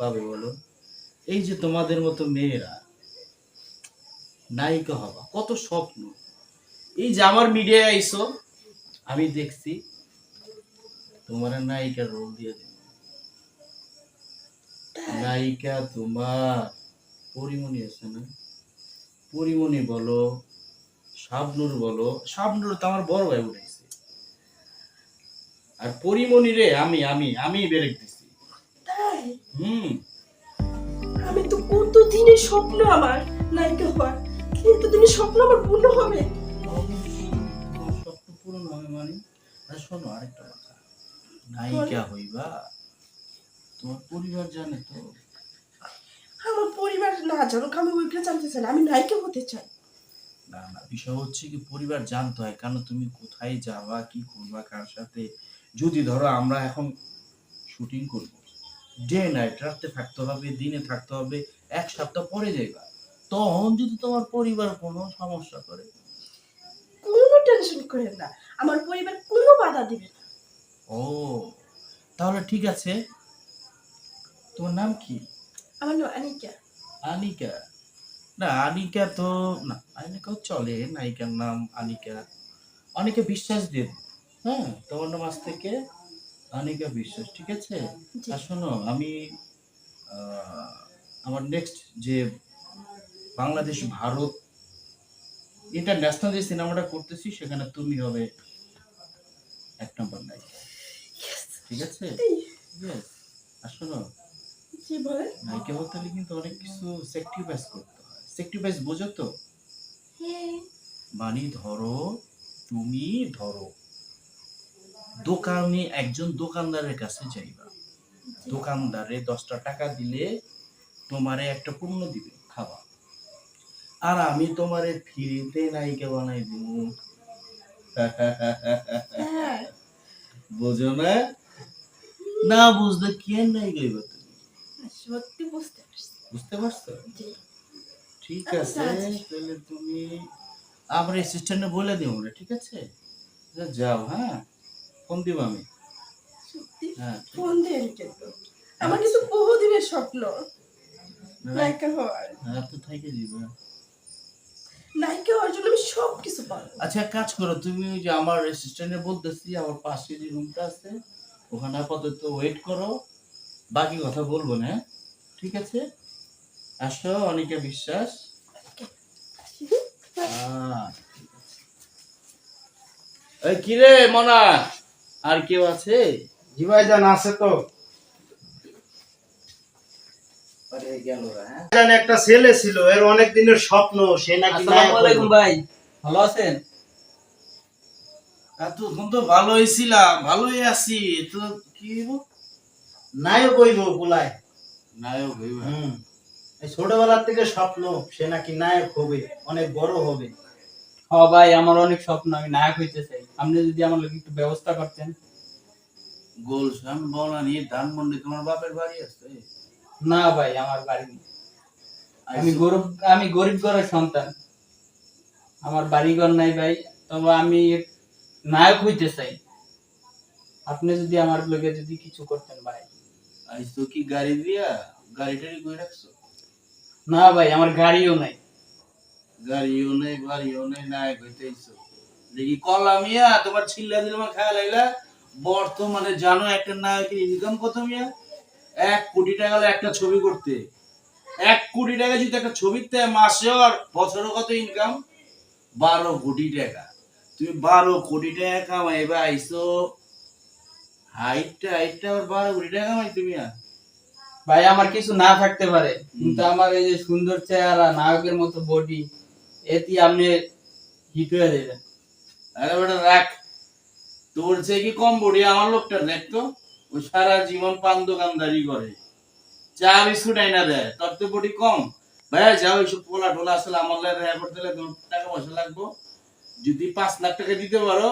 পাবে বলো? এই যে তোমাদের মতো মেয়েরা নায়িকা হবা, কত স্বপ্ন। এই যে আমার মিডিয়ায় আইসো, আমি দেখছি তোমার নায়িকার রোল দিয়ে দিল। নায়িকা তোমার পরিমণি আছে না? পরিমণি বলো, শাবনূর বলো, শাবনূর তো আমার বড় ভাই উঠেছে। আর পরিমণি রে আমি আমি আমি বেরেক দিছি। তাই হুম। আমি তো কত দিনের স্বপ্ন আমার নায়িকা হওয়ার, কিন্তু দিনের স্বপ্ন আমার পূর্ণ হবে। অবশ্যই তোমার স্বপ্ন পূরণ হবে মানে। আর শোনো আরেকটা কথা, নায়িকা হইবা, তোমার পরিবার জানে তো? আমার পরিবার না জানুক, আমি ওইগুলো জানতে চাই না, আমি নায়িকা হতে চাই। না না, বিষয় হচ্ছে কি পরিবার জানতে হয়, কারণ তুমি কোথায় যাবা, কি করবা, কার সাথে। যদি ধরো আমরা এখন শুটিং করব, ডে নাইট, রাতে থাকতে হবে, দিনে থাকতে হবে, এক সপ্তাহ পরে যাইবা, তখন যদি তোমার পরিবার কোনো সমস্যা করে। কোনো টেনশন করেন না, আমার পরিবার কোনো বাধা দিবে না। ও, তাহলে ঠিক আছে। তোমার নাম কি? আমার নাম আনিকা। আনিকা? না আনিকা তো, না আনিকাও চলে, নায়িকার নাম আনিকা। অনেকে বিশ্বাস দেব। হ্যাঁ, তোমার নাম আজ থেকে অনিকা বিশ্বাস, ঠিক আছে? জি। আর শোনো, আমি আমার নেক্সট যে বাংলাদেশ ভারত ইন্টারন্যাশনাল যে সিনেমাটা করতেছি, সেখানে তুমি হবে 1 নম্বর নায়িকা, ঠিক আছে? Yes. আর শোনো, জি বলেন। নায়িকা হতে হলে কিন্তু অনেক কিছু স্যাক্রিফাইস করতে হয়। স্যাক্রিফাইস বোঝো তো? হ্যাঁ। মানে ধরো, তুমি ধরো দোকানে একজন দোকানদারের কাছে যাইবা, দোকানদারে 10টা টাকা দিলে তোমারে একটা পণ্য দিবে, খাবা। আর আমি তোমারে ফ্রিতে নায়িকা বানাই দিব। হ্যাঁ। বুঝো না? না বুঝলে কি নায়িকা হইবা তুমি? সত্যি বুঝতে পারছি। বুঝতে পারছো? জি। ঠিক আমি আছে, রাজি। তাহলে তুমি আমার অ্যাসিস্ট্যান্টে বলে দিও না, ঠিক আছে? যাও, হ্যাঁ, ফোন দিব আমি। সত্যি হ্যাঁ, ঠিক ফোন আছে। দেন কিন্তু, আমার কিন্তু বহুদিনের স্বপ্ন রাত নায়িকা হওয়ার। রাত থেকে দিবা। নায়িকা হওয়ার জন্য আমি সব কিছু পারবো। আচ্ছা এক কাজ করো, তুমি ওই যে আমার অ্যাসিস্ট্যান্টে বলতেছি, আমার পাশে যে রুমটা আছে ওখানে আপাতত ওয়েট করো, বাকি কথা বলবো না, হ্যাঁ? ঠিক আছে? আসো অনিকা বিশ্বাস। আহ, এই কিরে মনা, আর কেউ আছে? জি ভাইজান আছে তো। আরে গেল রা, হ্যাঁ? ভাইজান একটা ছেলে ছিল, এর অনেক দিনের স্বপ্ন, সে নাকি নায়ক আসসালামু আলাইকুম হইব। ভাই, ভালো আছেন? এতক্ষণ তো ভালোই ছিলাম, ভালোই আছি তো। কি হইব? নায়ক হইব বলায়। নায়ক হইবা? এই ছোটবেলার থেকে স্বপ্ন, সে নাকি নায়ক হবে, অনেক বড় হবে। হ ভাই, আমার অনেক স্বপ্ন, আমি নায়ক হইতে চাই। আপনি যদি আমার লাগি একটু ব্যবস্থা করতেন। গুলশান বনানী ধানমন্ডি তোমার বাপের বাড়ি আছে? না ভাই, আমার বাড়ি নেই। আইসো। আমি গরিব ঘরের সন্তান, আমার বাড়িঘর নাই ভাই। তবে আমি নায়ক হইতে চাই। আপনি যদি আমার লগে যদি কিছু করতেন ভাই। আইসো কি গাড়ি দিয়া? গাড়ি টাড়ি কই রাখছো? না ভাই, আমার গাড়িও নাই। গাড়িও নেই, বাড়িও নেই, নায়ক হইতে আইসো? দেখি কলা মিয়া, তোমার ছিল্লা দিলাম খেয়াল আইলা। বর্তমানে জানো একটা নায়কের ইনকাম কত মিয়া? 1 কোটি টাকা হলে একটা ছবি করতে। 1 কোটি টাকা যদি একটা ছবিতে মাসে আর বছরে কত ইনকাম? 12 কোটি টাকা। তুমি 12 কোটি টাকা কামাইবা আইসো, হাইটটা হাইটটা আবার 12 কোটি টাকা কামাই তুমি? ভাই আমার কিছু না থাকতে পারে, কিন্তু আমার এই যে সুন্দর চেহারা, নায়কের মতো বডি, এতে আপনি হিট হয়ে যাবেন। আরে বেটা রাখ, তোর চেয়ে কি কম বডি আমার লোকটা? দেখতো, ও সারা জীবন পান দোকানদারি করে, চা বিস্কুট আইনা দেয়, তোর তো বডি কম। ভাইয়া যাও, এইসব পোলা টোলা আসলে আমার লাগে দেখা করতে হলে তোমার টাকা পয়সা লাগবো। যদি 5 লাখ টাকা দিতে পারো,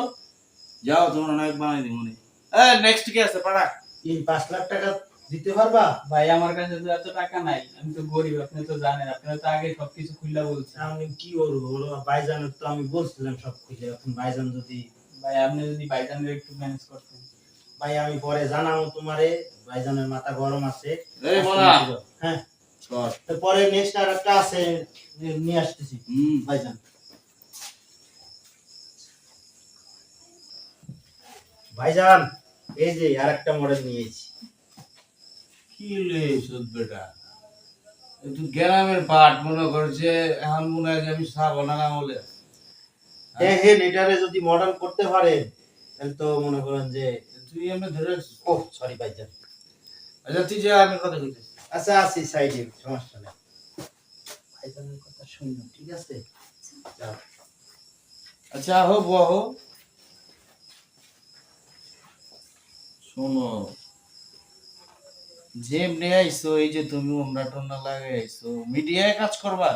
যাও, তোমার অনেক বানাই দিব। নেক্সট কি আছে পাড়া? এই 5 লাখ টাকা দিতে পারবা? ভাই আমার কাছে তো এত টাকা নাই, আমি তো গরিব, আপনি তো জানেন, আপনি তো আগে সবকিছু খুলে বলছেন। আমি কি করবো বলো, ভাইজানের তো আমি বলছিলাম সব কিছু, এখন ভাইজান যদি ভাই আপনি যদি ভাইজানের একটু ম্যানেজ করতেন। ভাই আমি পরে জানাবো তোমারে, ভাইজানের মাথা গরম আছে। এই মোনা হ্যাঁ, চল। তো পরে নেক্সট আর একটা আছে, নিয়ে আসতেছি ভাইজান। ভাইজান এই যে আরেকটা মডেল নিয়েছি। কি লে সুদ বেটা, একটু গ্রামের পাট মনে করছে এখন মনে হয় যে আমি শ্রাবণ আমলে। দেখেন এটারে যদি মডেল করতে পারেন তাহলে তো মনে করেন যে, তুই এমনি ধরে রাখছিস। ও সরি ভাইজান। আচ্ছা তুই যা, আমি কথা কইতেছি। আচ্ছা আছি সাইডে, সমস্যা নেই। ভাইজানের কথা শুনুন, ঠিক আছে? যাও। আচ্ছা হো বহ, শোনো, যেমনি আইছো এই যে তুমি ওন্না টোন্না লাগাই আইছো, মিডিয়ায় কাজ করবা?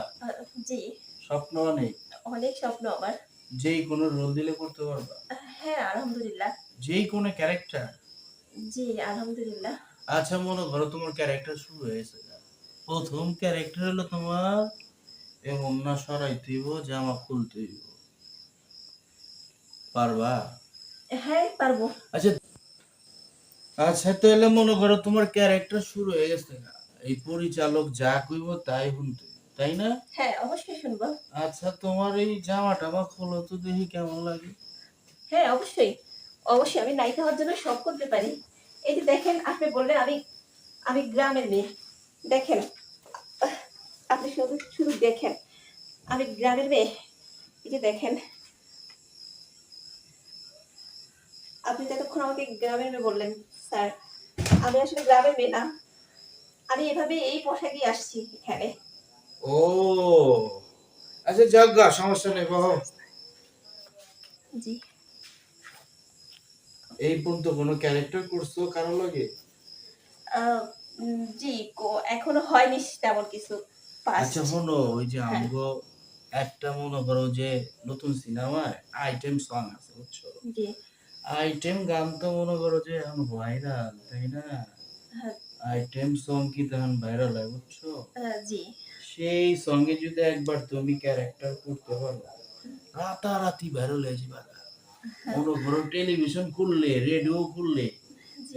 জি, স্বপ্ন অনেক, অনেক স্বপ্ন আমার। যেই কোনো রোল দিলে করতে পারবা, হ্যাঁ আলহামদুলিল্লাহ। যেই কোনো ক্যারেক্টার। জি আলহামদুলিল্লাহ। আচ্ছা মনে করো তোমার ক্যারেক্টার শুরু হয়েছে, প্রথম ক্যারেক্টার হলো তোমার এই ওন্না সরাইতে হইব, জামা খুলতে হইব, পারবা? হ্যাঁ পারবো। আচ্ছা আচ্ছা তাহলে মনে করো তোমার ক্যারেক্টার শুরু হয়ে গেছে না, এই পরিচালক যা কইব তাই শুনতে, তাই না? হ্যাঁ অবশ্যই শুনবো। আচ্ছা তোমার এই জামা টামা খোলো তো দেখি কেমন লাগে। হ্যাঁ অবশ্যই, অবশ্যই আমি নায়িকা হওয়ার জন্য সব করতে পারি। এই যে দেখেন, আপনি বললেন আমি আমি গ্রামের মেয়ে, দেখেন আপনি শুধু শুধু দেখেন, আমি গ্রামের মেয়ে। এই যে দেখেন, আপনি যতক্ষণ আমাকে গ্রামের মেয়ে বললেন, স্যার আমি আসলে গ্রামের মেয়ে না, আমি এভাবে এই পোশাকেই আসছি এখানে। ও আচ্ছা যাক গা, সমস্যা নেই বাহ। জি। এই পর্যন্ত কোনো ক্যারেক্টার করছো কারো লাগে? জি, এখনো হয়নি তেমন কিছু। আচ্ছা শোনো, ওই যে হ্যাঁ। আমগো একটা মনে করো যে নতুন সিনেমায় আইটেম সং আছে বুঝছো, জি। আইটেম গান তো মনে করো যে এখন ভাইরাল, তাই না? হ্যাঁ। আইটেম সং কি তখন ভাইরাল হয় বুঝছো, জি। সেই সঙ্গে যদি একবার তুমি ক্যারেক্টার করতে পারো রাতারাতি ভাইরাল হয়ে যাবে। মনে করো টেলিভিশন খুললে, রেডিও খুললে,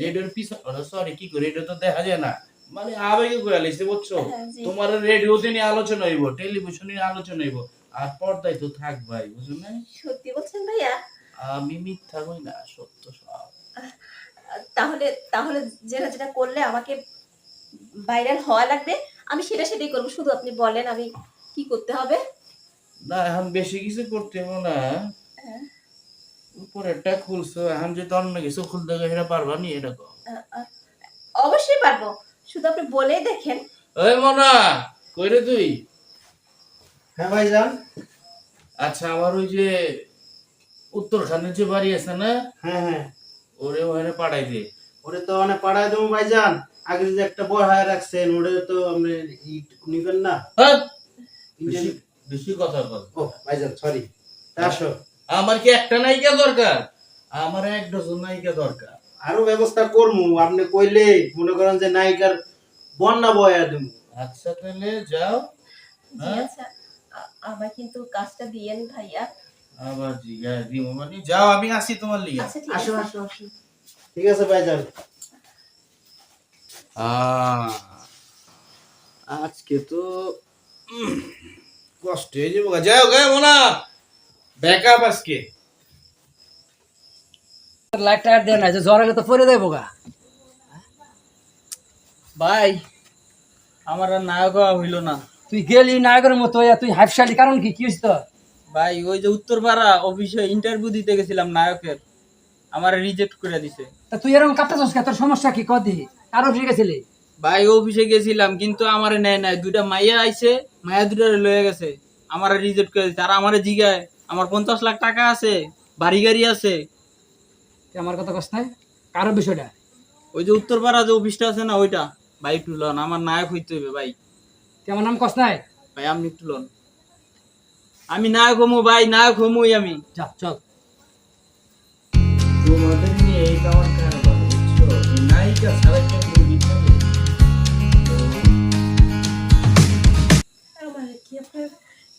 রেডিওর পিছনে সরি কি করে, রেডিও তো দেখা যায় না, মানে আবেগে করে লিখছে বুঝছো, জি। তোমার রেডিওতে নিয়ে আলোচনা হইব, টেলিভিশনে নিয়ে আলোচনা হইব, আর পর্দায় তো থাকবাই, বুঝো না? সত্যি বলছেন ভাইয়া? আমি মিথ্যা কই না, সত্য সব। তাহলে তাহলে যেটা যেটা করলে আমাকে ভাইরাল হওয়া লাগবে, আমি সেটাই করবো। শুধু আপনি বলেন আমি কি করতে হবে। না এখন বেশি কিছু করতে হবে না, হ্যাঁ। উপরেরটা খুলছো, এখন যদি অন্য কিছু খুলতে গেলে সেটা পারবা নি, এটা কও। অবশ্যই পারবো, শুধু আপনি বলেই দেখেন। ওই মনা, কই রে তুই? হ্যাঁ ভাইজান। আচ্ছা আমার ওই যে উত্তরখানের যে বাড়ি আছে না, হ্যাঁ হ্যাঁ, ওরে ওখানে পাঠাই দে। ওরে তো অনেক পাড়ায় দেবো ভাইজান। আগে যে একটা বড় রাখছেন ওরে তো আপনি নিবেন না। হ্যাঁ, বেশি বেশি কথা বল। ও ভাইজান সরি, আসো। আমার কি একটা নায়িকা দরকার? আমার 1 ডজন নায়িকা দরকার। আরো ব্যবস্থা করমু, আপনি কইলে মনে করেন যে নায়িকার বন্যা বয়া দেবো। আচ্ছা তাহলে যাও। জি হ্যাঁ? আচ্ছা, আমার কিন্তু কাজটা দিয়েন ভাইয়া। আবার জিগা দিও মানে, যাও আমি আসি তোমার লিগা। আচ্ছা ঠিক আসো আছে। আসো আসো, ঠিক আছে ভাইজান। আজকে তো কষ্ট হয়ে যাবো, যাও গে মোনা, ব্যাকআপ আজকে। লাইট টাইট দেয় না, যে জ্বর হলে তো পরে দেবো গা। ভাই আমার আর নায়ক হওয়া হইলো না। তুই গেলি নায়কের মতো হইয়া, তুই হাফশালি, কারণ কি কি হইছে তোর? ভাই ওই যে উত্তরপাড়া অফিসে ইন্টারভিউ দিতে গেছিলাম নায়কের, আমার রিজেক্ট করে দিছে। তা তুই এরকম কাঁপতেছিস কে? তোর সমস্যা কি কদি? কারো ঠিক গেছিলি? ভাই অফিসে গেছিলাম কিন্তু আমারে নেয় নাই, দুইটা মাইয়া আইছে, মাইয়া দুইটা লয়ে গেছে, আমার রিজেক্ট করে দিছে। আর আমারে জিগায় আমার 50 লাখ টাকা আছে, বাড়ি গাড়ি আছে। তুই আমার কথা কস নাই, কারো বিষয়টা? ওই যে উত্তরপাড়া যে অফিসটা আছে না ওইটা। ভাই একটু লন, আমার নায়ক হইতে হইবে ভাই। তুই আমার নাম কস নাই? ভাই আপনি একটু লন, আমি নায়ক হমু ভাই, নায়ক হমুই আমি। যা চল। তোমাদের নিয়ে এই আমার কারবার বুঝছো, এই নায়িকা ছাড়া কেউ মুভি থাকে? আমার কি আপনার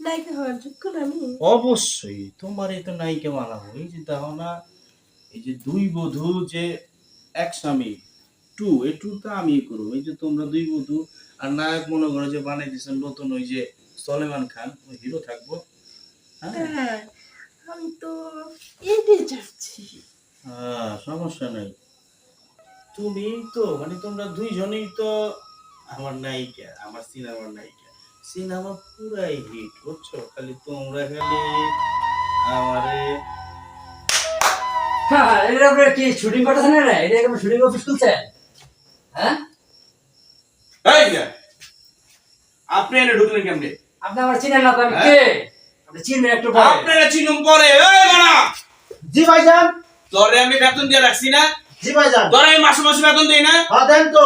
নায়িকা হওয়ার যোগ্য না আমি? অবশ্যই তোমার এই তো নায়িকা মানাবো। এই যে দেখো না, এই যে দুই বধূ যে এক স্বামী 2, এই 2 তো আমি করব। এই যে তোমরা দুই বধূ আর নায়ক মনে করো যে বানাই দিয়েছেন নতুন ওই যে সলেমান খান, ওই হিরো থাকবো। হ্যাঁ হ্যাঁ আমি তো এটাই চাচ্ছি। সমস্যা নাই। তুমি তো মানে তোমরা দুইজনেই তো আমার নায়িকা, আমার সিনেমার নায়িকা। সিনেমা পুরাই হিট বুঝছো, খালি তোমরা খালি আমারে হ্যাঁ, এটা আপনার কি শুটিং করতেছেন না? এটা কি শুটিং অফিস খুলছে? হ্যাঁ, এই যে আপনি এনে ঢুকলেন কেমনে? আপনি আমার চিনেন না তো আমি কে? আপনি চিনবেন একটু পরে। আপনারা চিনুম পরে। এই বাড়া, জি ভাইজান। তোরে আমি বেতন দিয়ে রাখছি না? জি ভাইজান। তোরে আমি মাসে মাসে বেতন দেই না? হ্যাঁ দেন তো।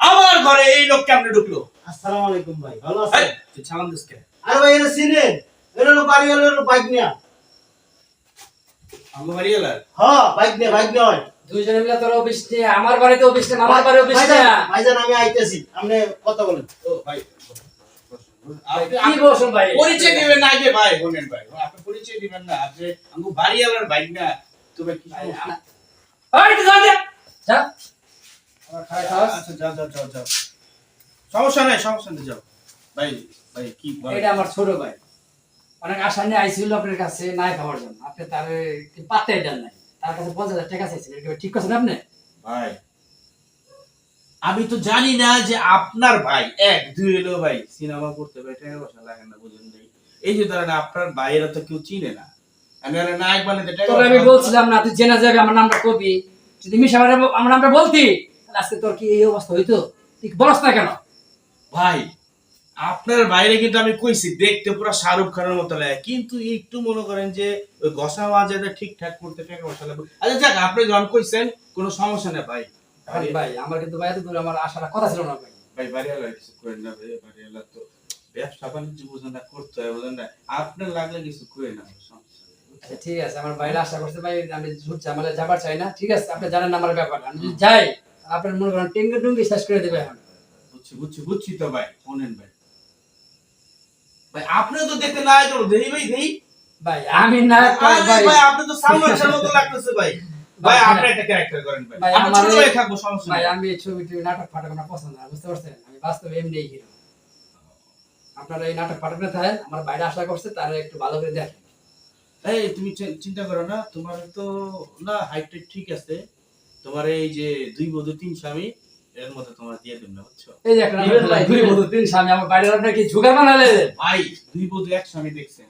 আমার ঘরে এই লোক কেমনে ঢুকলো? আসসালামু আলাইকুম ভাই, ভালো এই, আছেন? তুই সালাম দিস কে? আরে ভাই এটা চিনেন? এটা হলো বাড়িওয়ালার বাইক নিয়া। আমার বাড়ি এলার হ্যাঁ বাইক নিয়ে হয়। দুইজনে মিলে তোর অফিস নিয়ে আমার বাড়িতে অফিস নিয়ে আমার বাড়ি অফিস নিয়ে। ভাইজান আমি আইতেছি, আপনি কথা বলেন। ও ভাই কি বলছেন ভাই? পরিচয় দিবেন না যে ভাই বলেন ভাই, আপনি পরিচয় দিবেন না? আপনি আমার বাড়ি এলার বাইক না, তুমি কি সমস্যা? ওই একটু যা দে। যা। আমার খাই খাওয়াস। আচ্ছা যাও যাও যাও যাও, সমস্যা নাই যাও। ভাই ভাই কি বলেন? এটা আমার ছোট ভাই। অনেক আশা নিয়ে আইছিল আপনার কাছে নাই খাওয়ার জন্য। আপনি তার পাত্তাই দেন নাই। তার কাছে 50,000 টাকা চাইছেন। এটা কি ঠিক করছেন আপনি? ভাই আমি তো জানি না যে আপনার ভাই 1 2 এলো ভাই সিনেমা করতে ভাই টাকা পয়সা লাগে না, বুঝেন নাই? এই যে ধরেন আপনার ভাইয়েরা তো কেউ চিনে না, আমি আর নায়ক বানাতে টাকা তোর আমি বলছিলাম না তুই জেনে যাবে আমার নামটা কবি। যদি মিশা আমার নামটা বলতি তাহলে আজকে তোর কি এই অবস্থা হইতো? তুই বলস না কেন? ভাই আপনার বাইরে কিন্তু আমি কইছি দেখতে পুরো শাহরুখ খানের মতো লাগে, কিন্তু একটু মনে করেন যে ওই ঘষা মাজাটা ঠিকঠাক করতে টাকা পয়সা লাগবে। আচ্ছা যাক, আপনি যখন কইছেন কোনো সমস্যা নেই ভাই। ভাই আমার কিন্তু ভাই এত দূর আমার আশার কথা ছিল না ভাই। ভাই বাড়িওয়ালা কিছু করেন না ভাই, বাড়িওয়ালা তো ব্যবসা বাণিজ্য বুঝেন না, করতে হয় বুঝেন না, আপনার লাগলে কিছু করে না, সমস্যা নেই। আচ্ছা ঠিক আছে, আমার বাইরে আশা করছে ভাই আমি ঝুট ঝামেলা যাবার চাই না। ঠিক আছে আপনি জানেন আমার ব্যাপার, আমি যদি যাই আপনার মনে করেন টেঙ্গে টুঙ্গি শেষ করে দেবে এখন। বুঝছি তো ভাই, শোনেন ভাই, ভাই আপনিও তো দেখতে না তো দেই ভাই দেই ভাই আমি না ভাই ভাই আপনি তো সালমান মতো লাগতেছে ভাই। ভাই আপনি একটা ক্যারেক্টার করেন ভাই, ভাই আপনি আমার ছোট ভাই থাকবো, সমস্যা ভাই নাই। আমি এই ছবি টবি নাটক ফাটক আমার পছন্দ না, বুঝতে পারছেন? আমি বাস্তবে এমনি হিরো। আপনারা এই নাটক ফাটক না থাকেন, আমার বাইরে আশা করছে তারা একটু ভালো করে দেখেন। এই তুমি চিন্তা করো না, তোমার তো না হাইট ঠিক আছে, তোমার এই যে 2 বধূ 3 স্বামী এর মধ্যে তোমার দিয়ে দেব না, বুঝছো? এই যে একটা দুই বছর তিন স্বামী, আমার বাইরে আপনার কি ঝুঁকা বানালে? ভাই 2 বধূ 1 স্বামী দেখছেন,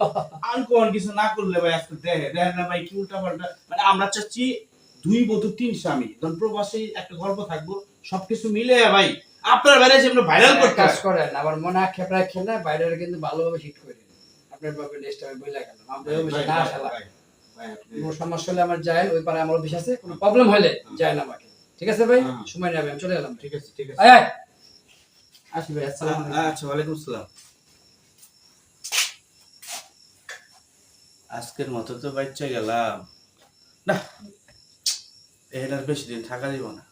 আর কোন কিছু না করলে ভাই আজকে দেখেন না ভাই কি উল্টা পাল্টা, মানে আমরা চাচ্ছি 2 বধূ 3 স্বামী, তখন প্রবাসী একটা গল্প থাকবো, সবকিছু মিলে ভাই আপনার বাইরে যে আমরা ভাইরাল করতে কাজ করেন, আবার মনে আক্ষেপরা খেলে বাইরে কিন্তু ভালোভাবে হিট করে দিন। আপনার বাপের নেক্সট আমি বইলা গেলাম আপনার অফিসে না আসা লাগে। কোনো সমস্যা হলে আমার যায় ওই পারে আমার অফিস আছে, কোনো প্রবলেম হলে যায় না আমাকে। ঠিক আছে ভাই, সময় নেবে আমি চলে গেলাম। ঠিক আছে ঠিক আছে, আয় আয় আসি ভাই, আসসালামু আলাইকুম। আচ্ছা ওয়ালাইকুম আসসালাম। আজকের মতো তো বাচ্চা গেলাম না, এর আর বেশি দিন থাকা যাব না,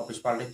অফিস পাল্টে